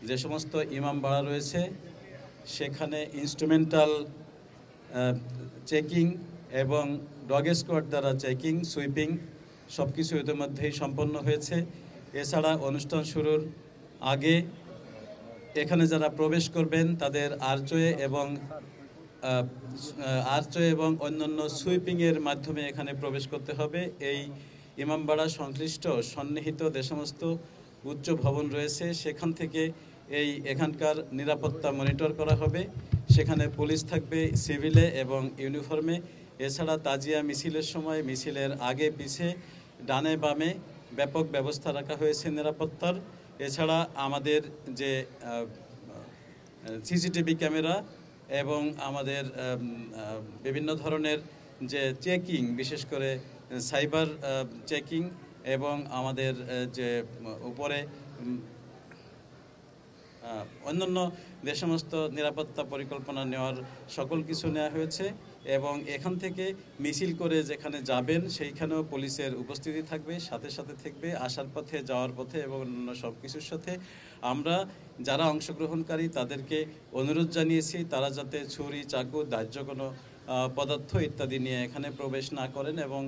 যে সমস্ত ইমামবাড়া রয়েছে সেখানে ইনস্ট্রুমেন্টাল চেকিং এবং ডগ স্কোয়াড দ্বারা চেকিং, সুইপিং সব কিছু ইতিমধ্যেই সম্পন্ন হয়েছে। এছাড়া অনুষ্ঠান শুরুর আগে এখানে যারা প্রবেশ করবেন তাদের আর্চওয়ে এবং অন্যান্য সুইপিংয়ের মাধ্যমে এখানে প্রবেশ করতে হবে। এই ইমামবাড়া সংশ্লিষ্ট সন্নিহিত যে সমস্ত উচ্চ ভবন রয়েছে সেখান থেকে এখানকার নিরাপত্তা মনিটর করা হবে। সেখানে পুলিশ থাকবে সিভিলে এবং ইউনিফর্মে। এছাড়া তাজিয়া মিছিলের সময় মিছিলের আগে পিছে ডানে বামে ব্যাপক ব্যবস্থা রাখা হয়েছে নিরাপত্তার। এছাড়া আমাদের যে সিসিটিভি ক্যামেরা এবং আমাদের বিভিন্ন ধরনের যে চেকিং, বিশেষ করে সাইবার চেকিং এবং আমাদের যে উপরে অন্যান্য যে সমস্ত নিরাপত্তা পরিকল্পনা নেওয়ার সকল কিছু নেওয়া হয়েছে। এবং এখান থেকে মিছিল করে যেখানে যাবেন সেইখানেও পুলিশের উপস্থিতি থাকবে, সাথে সাথে থাকবে আসার পথে, যাওয়ার পথে এবং অন্যান্য সব কিছুর সাথে। আমরা যারা অংশগ্রহণকারী তাদেরকে অনুরোধ জানিয়েছি তারা যাতে ছুরি, চাকু, দাহ্য কোনো পদার্থ ইত্যাদি নিয়ে এখানে প্রবেশ না করেন। এবং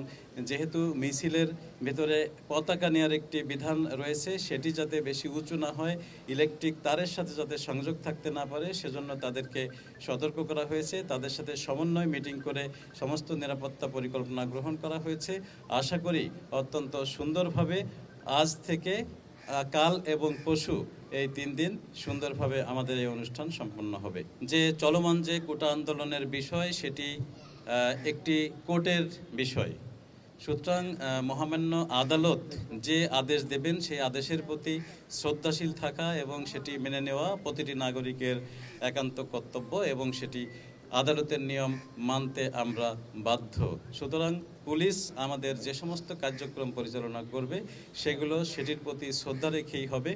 যেহেতু মিছিলের ভেতরে পতাকা নেওয়ার একটি বিধান রয়েছে, সেটি যাতে বেশি উঁচু না হয়, ইলেকট্রিক তারের সাথে যাতে সংযোগ থাকতে না পারে, সেজন্য তাদেরকে সতর্ক করা হয়েছে। তাদের সাথে সমন্বয় মিটিং করে সমস্ত নিরাপত্তা পরিকল্পনা গ্রহণ করা হয়েছে। আশা করি অত্যন্ত সুন্দরভাবে আজ থেকে কাল এবং পরশু এই 3 দিন সুন্দরভাবে আমাদের এই অনুষ্ঠান সম্পন্ন হবে। যে চলমান যে কোটা আন্দোলনের বিষয় সেটি একটি কোর্টের বিষয়, সুতরাং মহামান্য আদালত যে আদেশ দেবেন সেই আদেশের প্রতি শ্রদ্ধাশীল থাকা এবং সেটি মেনে নেওয়া প্রতিটি নাগরিকের একান্ত কর্তব্য এবং সেটি আদালতের নিয়ম মানতে আমরা বাধ্য। সুতরাং পুলিশ আমাদের যে সমস্ত কার্যক্রম পরিচালনা করবে সেগুলো সেটির প্রতি শ্রদ্ধা রেখেই হবে।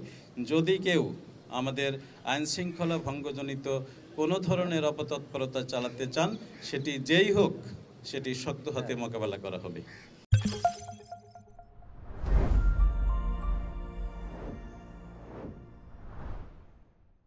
যদি কেউ আমাদের আইনশৃঙ্খলা ভঙ্গজনিত কোনো ধরনের অপতৎপরতা চালাতে চান, সেটি যেই হোক সেটি শক্ত হাতে মোকাবেলা করা হবে।